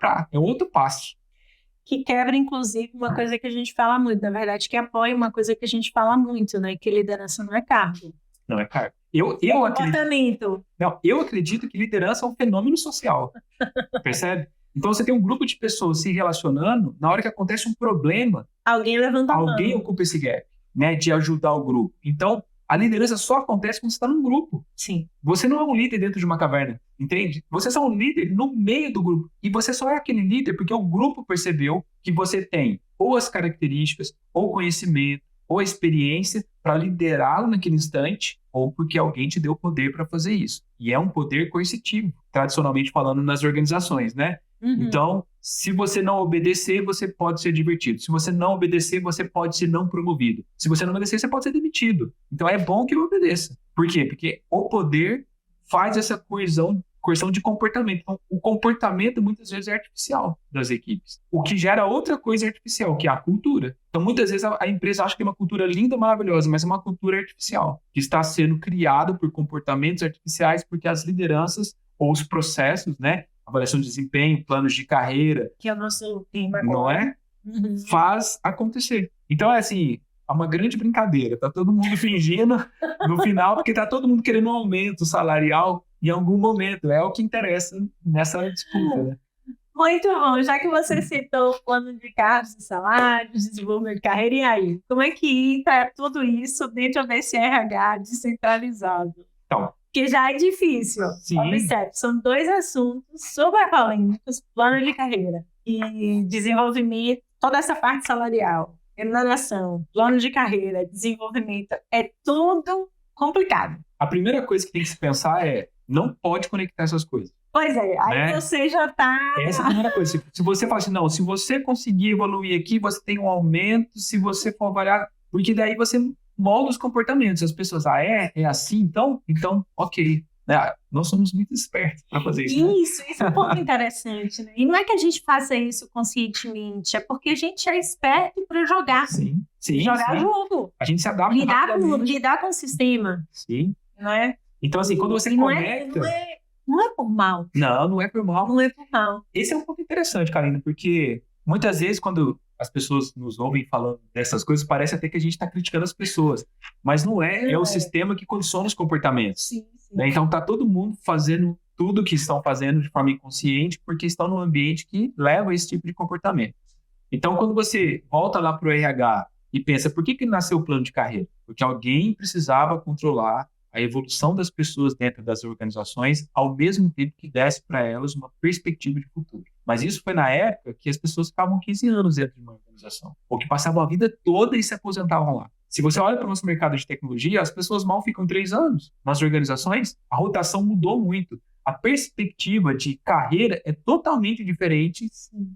passo. Que quebra, inclusive, uma coisa que a gente fala muito, na verdade, que apoia uma coisa que a gente fala muito, né? Que liderança não é cargo. Não é cargo. Eu acredito que liderança é um fenômeno social. Percebe? Então, você tem um grupo de pessoas se relacionando, na hora que acontece um problema, alguém levanta a mão. Alguém ocupa esse gap, né, de ajudar o grupo. Então, a liderança só acontece quando você está num grupo. Sim. Você não é um líder dentro de uma caverna, entende? Você é um líder no meio do grupo. E você só é aquele líder porque o grupo percebeu que você tem ou as características, ou conhecimento, ou a experiência para liderá-lo naquele instante, ou porque alguém te deu poder para fazer isso. E é um poder coercitivo, tradicionalmente falando nas organizações, né? Uhum. Então, se você não obedecer, você pode ser divertido. Se você não obedecer, você pode ser não promovido. Se você não obedecer, você pode ser demitido. Então, é bom que eu obedeça. Por quê? Porque o poder faz essa coerção de comportamento. Então, o comportamento, muitas vezes, é artificial das equipes. O que gera outra coisa artificial, que é a cultura. Então, muitas vezes, a empresa acha que é uma cultura linda, maravilhosa, mas é uma cultura artificial, que está sendo criada por comportamentos artificiais, porque as lideranças ou os processos, né? Avaliação de desempenho, planos de carreira. Que é o nosso tema não agora. É? Faz acontecer. Então, é assim, é uma grande brincadeira. Tá todo mundo fingindo no final, porque tá todo mundo querendo um aumento salarial em algum momento. É o que interessa nessa disputa, né? Muito bom. Já que você citou o plano de cargos e salários, desenvolvimento de carreira, e aí? Como é que entra tudo isso dentro desse RH descentralizado? Então, que já é difícil. Sim. Observe, são dois assuntos super polêmicos, plano de carreira e desenvolvimento, toda essa parte salarial, remuneração, plano de carreira, desenvolvimento, é tudo complicado. A primeira coisa que tem que se pensar é, não pode conectar essas coisas. Pois é, aí né? Você já está... Essa é a primeira coisa. Se você fala assim, não, se você conseguir evoluir aqui, você tem um aumento, se você for avaliar, porque daí você molda os comportamentos. As pessoas, é assim, então, ok. Nós somos muito espertos para fazer isso. Isso é um ponto interessante, né? E não é que a gente faça isso conscientemente, é porque a gente é esperto para jogar. Sim. Jogar junto. A gente se adapta lidar com o sistema. Sim. Não é? Então, assim, quando você conecta... Não é por mal. Não é por mal. Não é por mal. Esse é um ponto interessante, Karina, porque muitas vezes quando as pessoas nos ouvem falando dessas coisas, parece até que a gente está criticando as pessoas. Mas não é, é o sistema que condiciona os comportamentos. Sim. Né? Então, está todo mundo fazendo tudo que estão fazendo de forma inconsciente porque estão num ambiente que leva a esse tipo de comportamento. Então, quando você volta lá para o RH e pensa, por que nasceu o plano de carreira? Porque alguém precisava controlar a evolução das pessoas dentro das organizações ao mesmo tempo que desse para elas uma perspectiva de futuro. Mas isso foi na época que as pessoas ficavam 15 anos dentro de uma organização, ou que passavam a vida toda e se aposentavam lá. Se você olha para o nosso mercado de tecnologia, as pessoas mal ficam 3 anos. Nas organizações, a rotação mudou muito. A perspectiva de carreira é totalmente diferente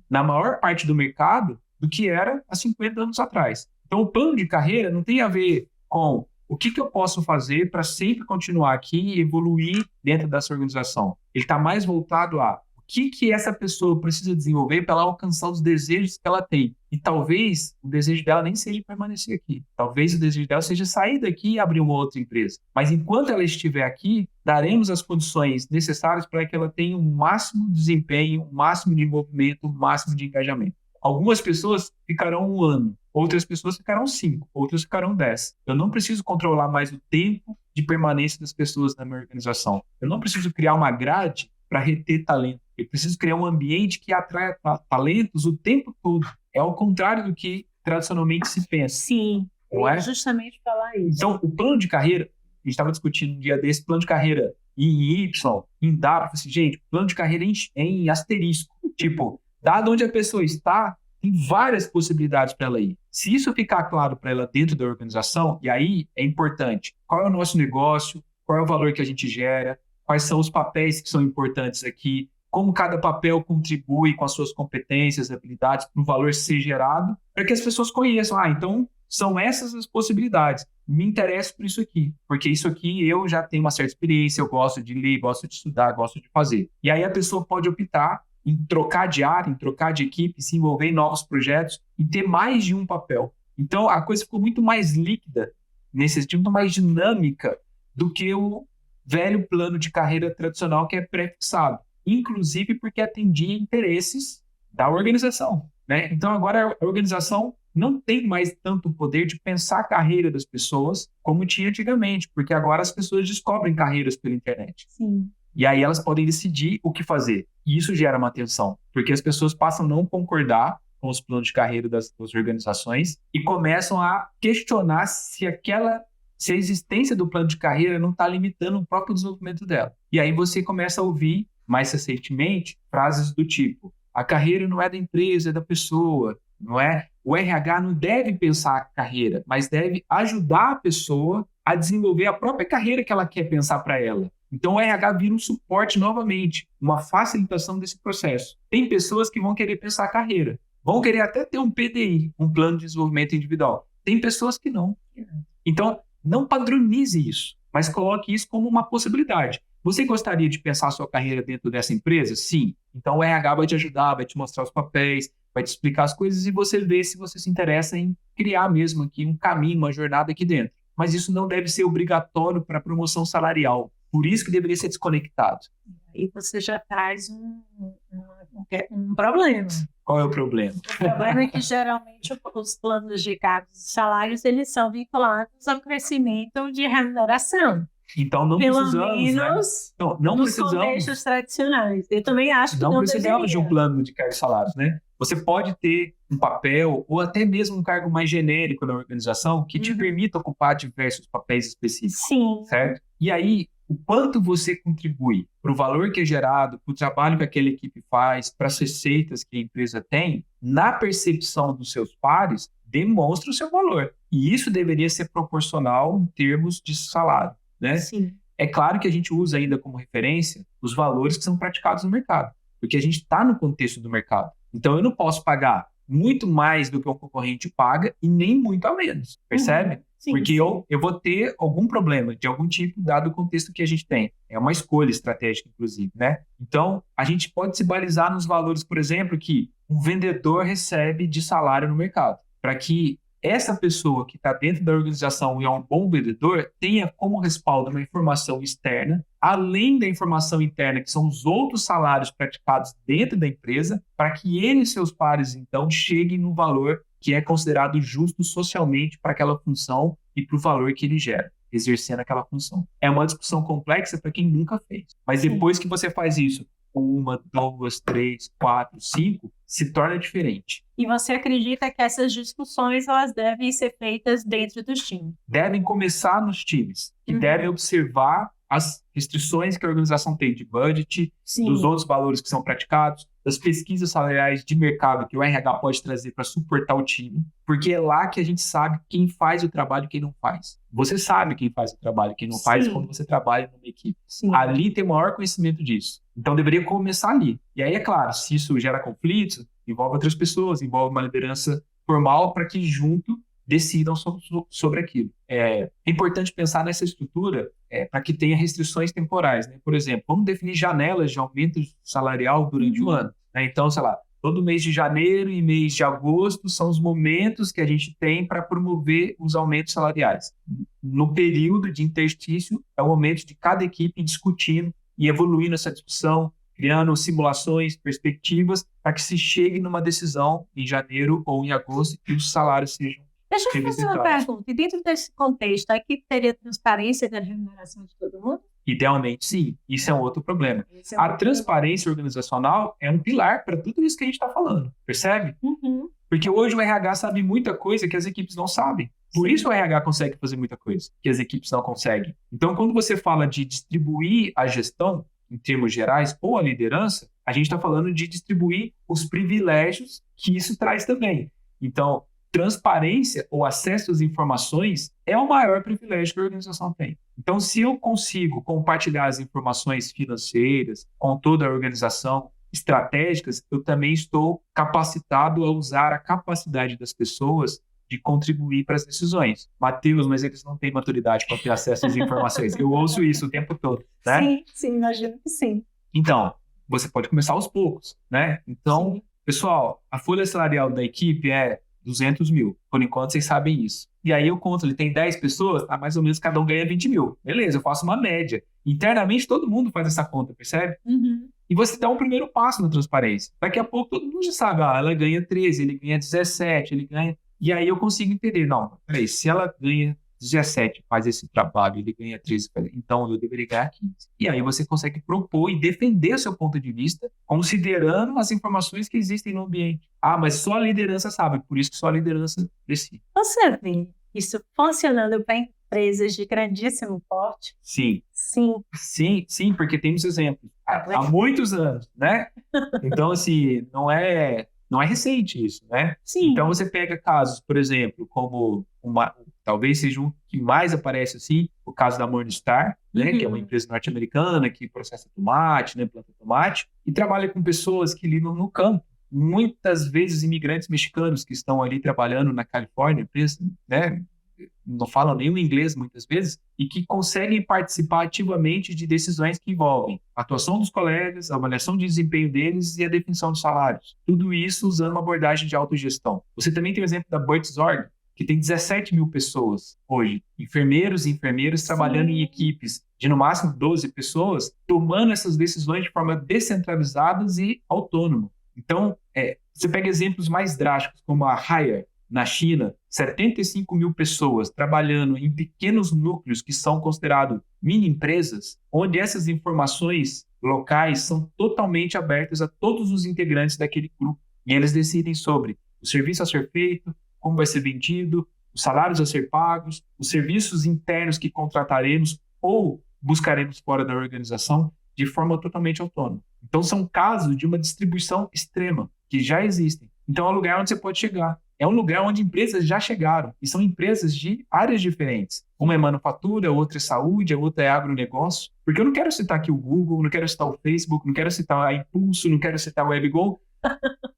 na maior parte do mercado do que era há 50 anos atrás. Então, o plano de carreira não tem a ver com o que eu posso fazer para sempre continuar aqui e evoluir dentro dessa organização. Ele está mais voltado a o que essa pessoa precisa desenvolver para ela alcançar os desejos que ela tem. E talvez o desejo dela nem seja permanecer aqui. Talvez o desejo dela seja sair daqui e abrir uma outra empresa. Mas enquanto ela estiver aqui, daremos as condições necessárias para que ela tenha o máximo desempenho, o máximo de envolvimento, o máximo de engajamento. Algumas pessoas ficarão 1 ano, outras pessoas ficarão 5, outras ficarão 10. Eu não preciso controlar mais o tempo de permanência das pessoas na minha organização. Eu não preciso criar uma grade para reter talento. Eu preciso criar um ambiente que atrai talentos o tempo todo. É ao contrário do que tradicionalmente se pensa. Sim, não é? Justamente falar isso. Então, o plano de carreira, a gente estava discutindo um dia desse, plano de carreira em Y, em W, eu falei assim, gente, plano de carreira em asterisco. Tipo, dado onde a pessoa está, tem várias possibilidades para ela ir. Se isso ficar claro para ela dentro da organização, e aí é importante, qual é o nosso negócio, qual é o valor que a gente gera, quais são os papéis que são importantes aqui, como cada papel contribui com as suas competências, habilidades para o valor ser gerado, para que as pessoas conheçam, então são essas as possibilidades. Me interesso por isso aqui, porque isso aqui eu já tenho uma certa experiência, eu gosto de ler, gosto de estudar, gosto de fazer. E aí a pessoa pode optar em trocar de área, em trocar de equipe, se envolver em novos projetos e ter mais de um papel. Então, a coisa ficou muito mais líquida, nesse sentido, muito mais dinâmica do que o velho plano de carreira tradicional que é pré-fixado, inclusive porque atendia interesses da organização. Né? Então, agora a organização não tem mais tanto poder de pensar a carreira das pessoas como tinha antigamente, porque agora as pessoas descobrem carreiras pela internet. Sim. E aí elas podem decidir o que fazer. E isso gera uma tensão, porque as pessoas passam a não concordar com os planos de carreira das organizações e começam a questionar se a existência do plano de carreira não está limitando o próprio desenvolvimento dela. E aí você começa a ouvir, mais recentemente, frases do tipo, a carreira não é da empresa, é da pessoa, não é? O RH não deve pensar a carreira, mas deve ajudar a pessoa a desenvolver a própria carreira que ela quer pensar para ela. Então, o RH vira um suporte novamente, uma facilitação desse processo. Tem pessoas que vão querer pensar a carreira, vão querer até ter um PDI, um plano de desenvolvimento individual. Tem pessoas que não. Então, não padronize isso, mas coloque isso como uma possibilidade. Você gostaria de pensar a sua carreira dentro dessa empresa? Sim. Então, o RH vai te ajudar, vai te mostrar os papéis, vai te explicar as coisas e você vê se você se interessa em criar mesmo aqui um caminho, uma jornada aqui dentro. Mas isso não deve ser obrigatório para promoção salarial. Por isso que deveria ser desconectado. E você já traz um problema. Qual é o problema? O problema é que, geralmente, os planos de cargos e salários, eles são vinculados ao crescimento de remuneração. Então, não Pelo precisamos, menos, né? Não nos precisamos. contextos tradicionais. Eu também acho que não deveria. precisamos de um plano de cargos e salários, né? Você pode ter um papel ou até mesmo um cargo mais genérico na organização que te permita ocupar diversos papéis específicos. Sim. Certo? E aí, o quanto você contribui para o valor que é gerado, para o trabalho que aquela equipe faz, para as receitas que a empresa tem, na percepção dos seus pares, demonstra o seu valor. E isso deveria ser proporcional em termos de salário, né? Sim. É claro que a gente usa ainda como referência os valores que são praticados no mercado, porque a gente está no contexto do mercado. Então, eu não posso pagar muito mais do que o concorrente paga e nem muito a menos, percebe? Sim, porque sim. Eu vou ter algum problema de algum tipo, dado o contexto que a gente tem. É uma escolha estratégica, inclusive, né? Então, a gente pode se balizar nos valores, por exemplo, que um vendedor recebe de salário no mercado, para que essa pessoa que está dentro da organização e é um bom vendedor tenha como respaldo uma informação externa, além da informação interna, que são os outros salários praticados dentro da empresa, para que ele e seus pares, então, cheguem no valor que é considerado justo socialmente para aquela função e para o valor que ele gera, exercendo aquela função. É uma discussão complexa para quem nunca fez. Mas depois que você faz isso, 1, 2, 3, 4, 5, se torna diferente. E você acredita que essas discussões elas devem ser feitas dentro dos times? Devem começar nos times, que devem observar as restrições que a organização tem de budget, dos outros valores que são praticados, das pesquisas salariais de mercado que o RH pode trazer para suportar o time, porque é lá que a gente sabe quem faz o trabalho e quem não faz. Você sabe quem faz o trabalho e quem não faz quando você trabalha numa equipe. Ali tem maior conhecimento disso. Então, deveria começar ali. E aí, é claro, se isso gera conflitos, envolve outras pessoas, envolve uma liderança formal para que junto decidam sobre aquilo. É importante pensar nessa estrutura para que tenha restrições temporais, né? Por exemplo, vamos definir janelas de aumento salarial durante o ano, né? Então, sei lá, todo mês de janeiro e mês de agosto são os momentos que a gente tem para promover os aumentos salariais. No período de interstício, é o momento de cada equipe discutindo e evoluindo essa discussão, criando simulações, perspectivas, para que se chegue numa decisão em janeiro ou em agosto e os salários sejam. Deixa eu fazer uma pergunta. E dentro desse contexto, a equipe teria transparência da remuneração de todo mundo? Idealmente, sim. Isso é um outro problema. A transparência organizacional é um pilar para tudo isso que a gente está falando. Percebe? Porque hoje o RH sabe muita coisa que as equipes não sabem. Por isso o RH consegue fazer muita coisa que as equipes não conseguem. Então, quando você fala de distribuir a gestão, em termos gerais, ou a liderança, a gente está falando de distribuir os privilégios que isso traz também. Então, transparência ou acesso às informações é o maior privilégio que a organização tem. Então, se eu consigo compartilhar as informações financeiras com toda a organização, estratégicas, eu também estou capacitado a usar a capacidade das pessoas de contribuir para as decisões. Matheus, mas eles não têm maturidade para ter acesso às informações. Eu ouço isso o tempo todo, né? Sim, imagino que sim. Então, você pode começar aos poucos, né? Então, pessoal, a folha salarial da equipe é 200 mil. Por enquanto, vocês sabem isso. E aí eu conto, ele tem 10 pessoas, mais ou menos cada um ganha 20 mil. Beleza, eu faço uma média. Internamente, todo mundo faz essa conta, percebe? E você dá um primeiro passo na transparência. Daqui a pouco, todo mundo já sabe, ela ganha 13, ele ganha 17, ele ganha... E aí eu consigo entender, não, peraí, se ela ganha 17, faz esse trabalho, ele ganha 13, então eu deveria ganhar 15. E aí você consegue propor e defender o seu ponto de vista, considerando as informações que existem no ambiente. Ah, mas só a liderança sabe, por isso que só a liderança decide. Você vê isso funcionando para empresas de grandíssimo porte? Sim. Sim, porque temos exemplos há muitos anos, né? Então, assim, não é recente isso, né? Sim. Então, você pega casos, por exemplo, como talvez seja um que mais aparece assim, o caso da Morningstar, né? Que é uma empresa norte-americana que processa tomate, né? Planta tomate, e trabalha com pessoas que lidam no campo. Muitas vezes imigrantes mexicanos que estão ali trabalhando na Califórnia, né? Não falam nem o inglês muitas vezes, e que conseguem participar ativamente de decisões que envolvem a atuação dos colegas, a avaliação de desempenho deles e a definição de salários. Tudo isso usando uma abordagem de autogestão. Você também tem o exemplo da Buurtzorg, que tem 17 mil pessoas hoje, enfermeiros e enfermeiras trabalhando em equipes de no máximo 12 pessoas, tomando essas decisões de forma descentralizada e autônoma. Então, você pega exemplos mais drásticos, como a Haier, na China, 75 mil pessoas trabalhando em pequenos núcleos que são considerados mini empresas, onde essas informações locais são totalmente abertas a todos os integrantes daquele grupo. E eles decidem sobre o serviço a ser feito, como vai ser vendido, os salários a ser pagos, os serviços internos que contrataremos ou buscaremos fora da organização de forma totalmente autônoma. Então, são casos de uma distribuição extrema que já existem. Então, é um lugar onde você pode chegar. É um lugar onde empresas já chegaram, e são empresas de áreas diferentes. Uma é manufatura, outra é saúde, a outra é agronegócio. Porque eu não quero citar aqui o Google, não quero citar o Facebook, não quero citar a Impulso, não quero citar o WebGo,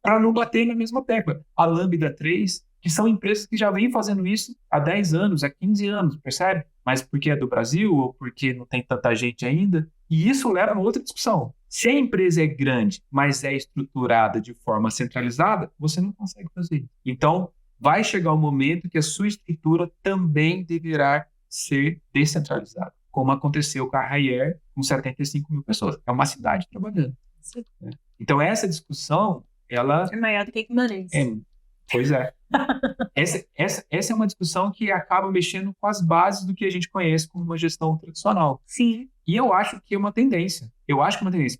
para não bater na mesma tecla. A Lambda 3, que são empresas que já vêm fazendo isso há 10 anos, há 15 anos, percebe? Mas porque é do Brasil ou porque não tem tanta gente ainda. E isso leva a outra discussão. Se a empresa é grande, mas é estruturada de forma centralizada, você não consegue fazer isso. Então, vai chegar um momento que a sua estrutura também deverá ser descentralizada, como aconteceu com a Haier, com 75 mil pessoas. É uma cidade trabalhando. Sim. Né? Então, essa discussão, ela... É maior do que Guimarães. Pois é. Essa é uma discussão que acaba mexendo com as bases do que a gente conhece como uma gestão tradicional. Sim. E eu acho que é uma tendência.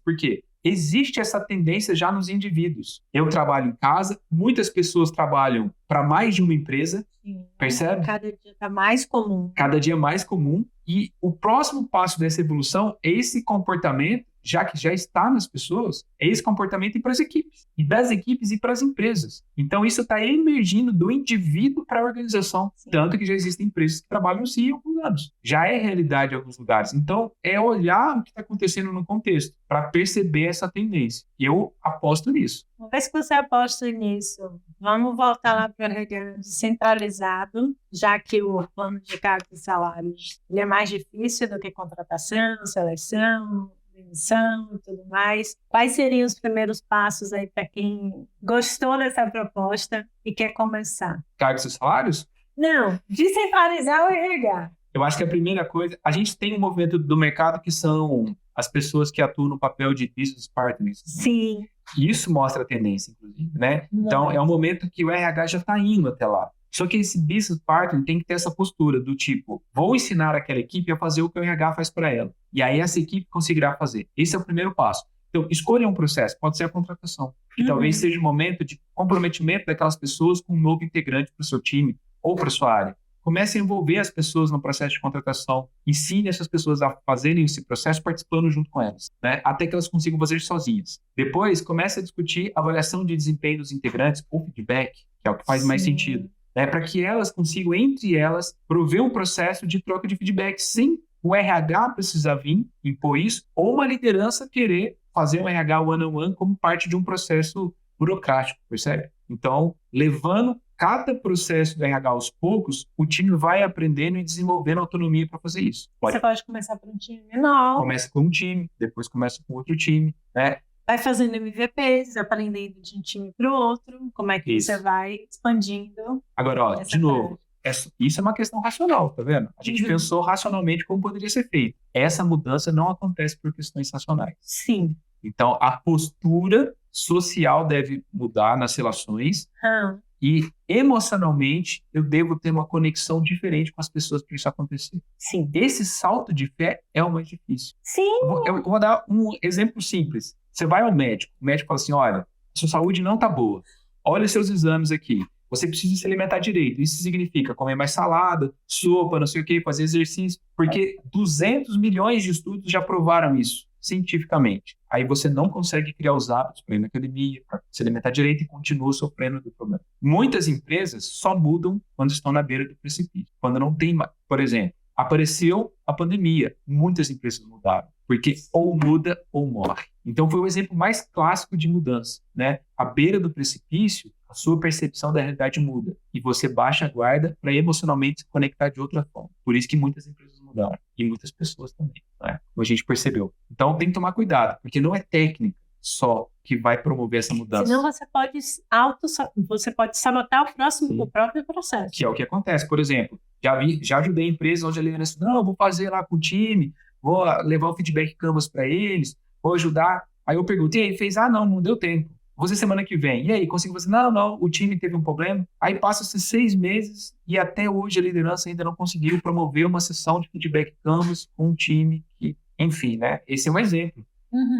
Por quê? Existe essa tendência já nos indivíduos. Eu trabalho em casa, muitas pessoas trabalham para mais de uma empresa, Sim. percebe? Cada dia está mais comum. Cada dia mais comum. E o próximo passo dessa evolução é esse comportamento, já que já está nas pessoas, é esse comportamento ir para as equipes. E das equipes ir para as empresas. Então, isso está emergindo do indivíduo para a organização. Sim. Tanto que já existem empresas que trabalham assim há alguns anos. Já é realidade em alguns lugares. Então, é olhar o que está acontecendo no contexto para perceber essa tendência. E eu aposto nisso. Uma vez que você aposta nisso, vamos voltar lá para o RH descentralizado, já que o plano de cargos e salários ele é mais difícil do que contratação, seleção, demissão e tudo mais. Quais seriam os primeiros passos aí para quem gostou dessa proposta e quer começar? Cargos e salários? Não, descentralizar o RH. Eu acho que a primeira coisa, a gente tem um movimento do mercado que são as pessoas que atuam no papel de business partners. Sim. E isso mostra a tendência, inclusive, né? Então, é um momento que o RH já está indo até lá. Só que esse business partner tem que ter essa postura do tipo, vou ensinar aquela equipe a fazer o que o RH faz para ela. E aí essa equipe conseguirá fazer. Esse é o primeiro passo. Então, escolha um processo, pode ser a contratação. E talvez seja o momento de comprometimento daquelas pessoas com um novo integrante para o seu time ou para a sua área. Comece a envolver as pessoas no processo de contratação. Ensine essas pessoas a fazerem esse processo participando junto com elas, né? Até que elas consigam fazer sozinhas. Depois, comece a discutir a avaliação de desempenho dos integrantes ou feedback, que é o que faz mais sentido. Né? Para que elas consigam, entre elas, prover um processo de troca de feedback sem o RH precisar vir, impor isso, ou uma liderança querer fazer um RH one-on-one como parte de um processo burocrático, percebe? Então, levando cada processo do RH aos poucos, o time vai aprendendo e desenvolvendo autonomia para fazer isso. Você pode começar por um time menor. Começa com um time, depois começa com outro time, né? Vai fazendo MVPs, aprendendo de um time para o outro, como é que você vai expandindo. Agora, ó, de novo, isso é uma questão racional, tá vendo? A gente pensou racionalmente como poderia ser feito. Essa mudança não acontece por questões racionais. Sim. Então, a postura social deve mudar nas relações e, emocionalmente, eu devo ter uma conexão diferente com as pessoas para isso acontecer. Sim. Esse salto de fé é o mais difícil. Sim. Eu vou dar um exemplo simples. Você vai ao médico, o médico fala assim, olha, a sua saúde não está boa. Olha seus exames aqui. Você precisa se alimentar direito. Isso significa comer mais salada, sopa, não sei o quê, fazer exercício. Porque 200 milhões de estudos já provaram isso, cientificamente. Aí você não consegue criar os hábitos para ir na academia, para se alimentar direito e continua sofrendo do problema. Muitas empresas só mudam quando estão na beira do precipício. Quando não tem mais. Por exemplo, apareceu a pandemia. Muitas empresas mudaram. Porque ou muda ou morre. Então foi o exemplo mais clássico de mudança, né? À beira do precipício, a sua percepção da realidade muda. E você baixa a guarda para emocionalmente se conectar de outra forma. Por isso que muitas empresas mudaram. E muitas pessoas também, né? Como a gente percebeu. Então tem que tomar cuidado, porque não é técnica só que vai promover essa mudança. Senão você pode sabotar o próprio processo. Que é o que acontece. Por exemplo, já ajudei empresas onde a liderança não, vou fazer lá com o time, vou levar o feedback Canvas para eles, vou ajudar. Aí eu perguntei, ele fez, não deu tempo. Vou fazer semana que vem. E aí, consigo fazer? Não, o time teve um problema. Aí passa-se 6 meses e até hoje a liderança ainda não conseguiu promover uma sessão de feedback Canvas com um time que, enfim, né? Esse é um exemplo.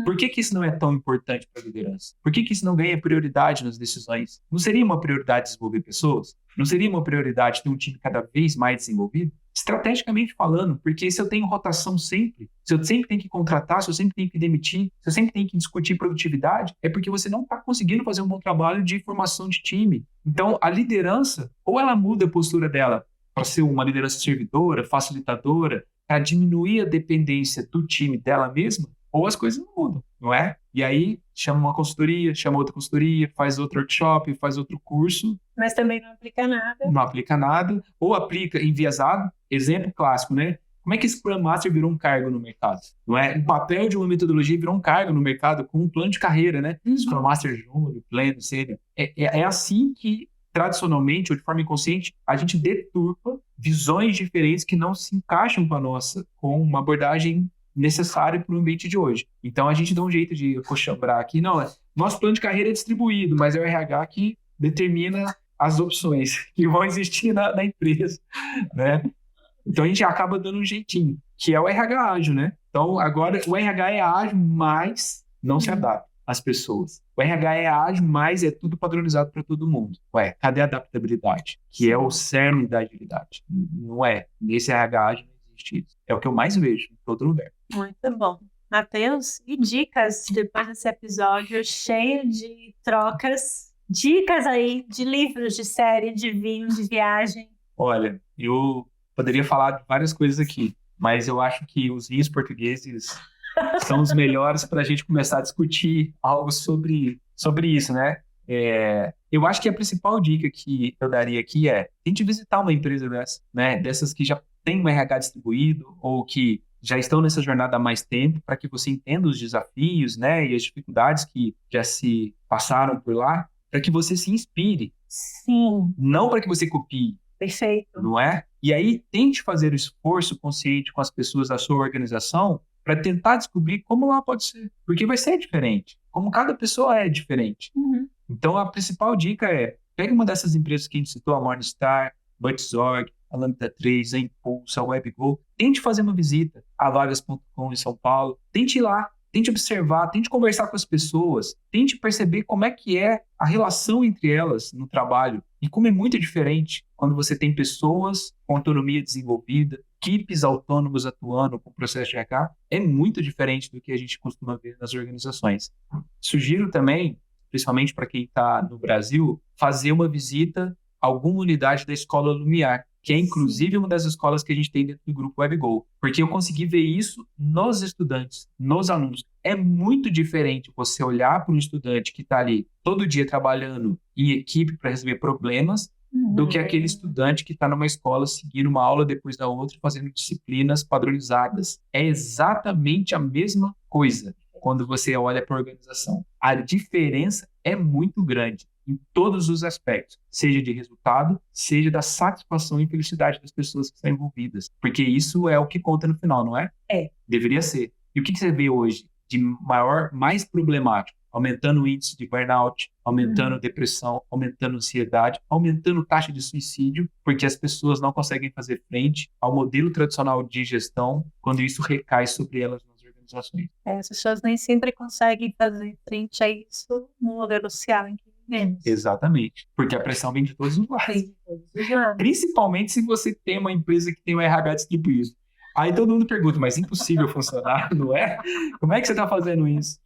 Por que isso não é tão importante para a liderança? Por que isso não ganha prioridade nas decisões? Não seria uma prioridade desenvolver pessoas? Não seria uma prioridade ter um time cada vez mais desenvolvido? Estrategicamente falando, porque se eu tenho rotação sempre, se eu sempre tenho que contratar, se eu sempre tenho que demitir, se eu sempre tenho que discutir produtividade, é porque você não está conseguindo fazer um bom trabalho de formação de time. Então, a liderança, ou ela muda a postura dela para ser uma liderança servidora, facilitadora, para diminuir a dependência do time dela mesma, ou as coisas não mudam, não é? E aí, chama uma consultoria, chama outra consultoria, faz outro workshop, faz outro curso. Mas também não aplica nada. Não aplica nada, ou aplica enviesado. Exemplo clássico, né? Como é que Scrum Master virou um cargo no mercado? Não é? O papel de uma metodologia virou um cargo no mercado com um plano de carreira, né? Scrum Master Júnior, pleno, sênior. É assim que tradicionalmente, ou de forma inconsciente, a gente deturpa visões diferentes que não se encaixam com a nossa, com uma abordagem necessária para o ambiente de hoje. Então, a gente dá um jeito de coxambrar aqui. Não, nosso plano de carreira é distribuído, mas é o RH que determina as opções que vão existir na empresa, né? Então, a gente acaba dando um jeitinho, que é o RH ágil, né? Então, agora, o RH é ágil, mas não se adapta às pessoas. O RH é ágil, mas é tudo padronizado para todo mundo. Cadê a adaptabilidade? Que é o cerne da agilidade. Não é. Nesse RH ágil não existe isso. É o que eu mais vejo em todo lugar. Muito bom. Matheus, e dicas depois desse episódio cheio de trocas? Dicas aí de livros, de série, de vinho, de viagem. Olha, eu poderia falar de várias coisas aqui, mas eu acho que os vinhos portugueses são os melhores para a gente começar a discutir algo sobre isso, né? Eu acho que a principal dica que eu daria aqui é tente visitar uma empresa dessa, né? Dessas que já tem um RH distribuído ou que já estão nessa jornada há mais tempo, para que você entenda os desafios, né? E as dificuldades que já se passaram por lá, para que você se inspire. Sim. Não para que você copie. Perfeito. Não é? E aí, tente fazer o esforço consciente com as pessoas da sua organização para tentar descobrir como lá pode ser. Porque vai ser diferente. Como cada pessoa é diferente. Uhum. Então, a principal dica é, pegue uma dessas empresas que a gente citou, a Morningstar, Buzzorg, a Lambda 3, a Impulso, a WebGo. Tente fazer uma visita a vagas.com em São Paulo. Tente ir lá. Tente observar, tente conversar com as pessoas, tente perceber como é que é a relação entre elas no trabalho e como é muito diferente quando você tem pessoas com autonomia desenvolvida, equipes autônomas atuando com o processo de RH, é muito diferente do que a gente costuma ver nas organizações. Sugiro também, principalmente para quem está no Brasil, fazer uma visita a alguma unidade da Escola Lumiar, que é inclusive uma das escolas que a gente tem dentro do grupo WebGo, porque eu consegui ver isso nos estudantes, nos alunos. É muito diferente você olhar para um estudante que está ali todo dia trabalhando em equipe para resolver problemas, do que aquele estudante que está numa escola seguindo uma aula depois da outra, fazendo disciplinas padronizadas. É exatamente a mesma coisa quando você olha para a organização. A diferença é muito grande em todos os aspectos, seja de resultado, seja da satisfação e felicidade das pessoas que estão envolvidas. Porque isso é o que conta no final, não é? É. Deveria ser. E o que você vê hoje de mais problemático? Aumentando o índice de burnout, aumentando depressão, aumentando ansiedade, aumentando taxa de suicídio, porque as pessoas não conseguem fazer frente ao modelo tradicional de gestão quando isso recai sobre elas nas organizações. As pessoas nem sempre conseguem fazer frente a isso no modelo social em que vivemos. Exatamente, porque a pressão vem de todos os lados. Sim, todos os lados. Principalmente se você tem uma empresa que tem um RH distribuído. Aí todo mundo pergunta, mas é impossível funcionar, não é? Como é que você está fazendo isso?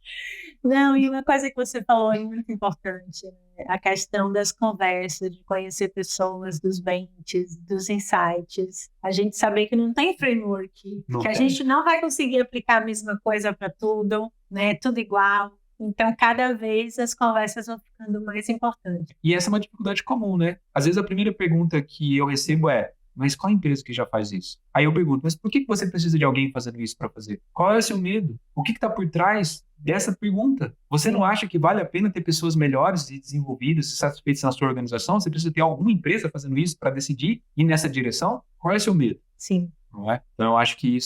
Não, e uma coisa que você falou é muito importante, né? A questão das conversas, de conhecer pessoas, dos benches, dos insights. A gente saber que não tem framework, Não que a tem. gente não vai conseguir aplicar a mesma coisa para tudo, né? Tudo igual. Então, cada vez as conversas vão ficando mais importantes. E essa é uma dificuldade comum, né? Às vezes a primeira pergunta que eu recebo é, mas qual empresa que já faz isso? Aí eu pergunto, mas por que você precisa de alguém fazendo isso para fazer? Qual é o seu medo? O que está por trás dessa pergunta? Você não acha que vale a pena ter pessoas melhores e desenvolvidas e satisfeitas na sua organização? Você precisa ter alguma empresa fazendo isso para decidir ir nessa direção? Qual é o seu medo? Sim. Não é? Então eu acho que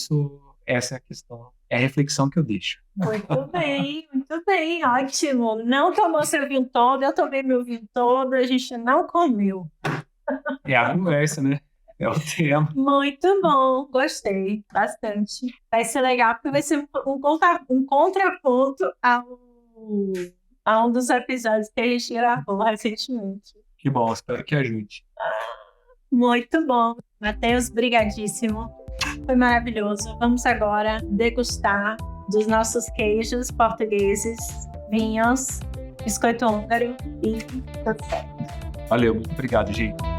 essa é a questão, é a reflexão que eu deixo. Muito bem, ótimo. Não tomou seu vinho todo, eu tomei meu vinho todo, a gente não comeu. É a conversa, né? É o tema. Muito bom, gostei bastante. Vai ser legal porque vai ser um contraponto a um dos episódios que a gente gravou recentemente. Que bom, espero que ajude. Muito bom. Matheus, brigadíssimo. Foi maravilhoso. Vamos agora degustar dos nossos queijos portugueses, vinhos, biscoito húngaro e tudo certo. Valeu, muito obrigado, gente.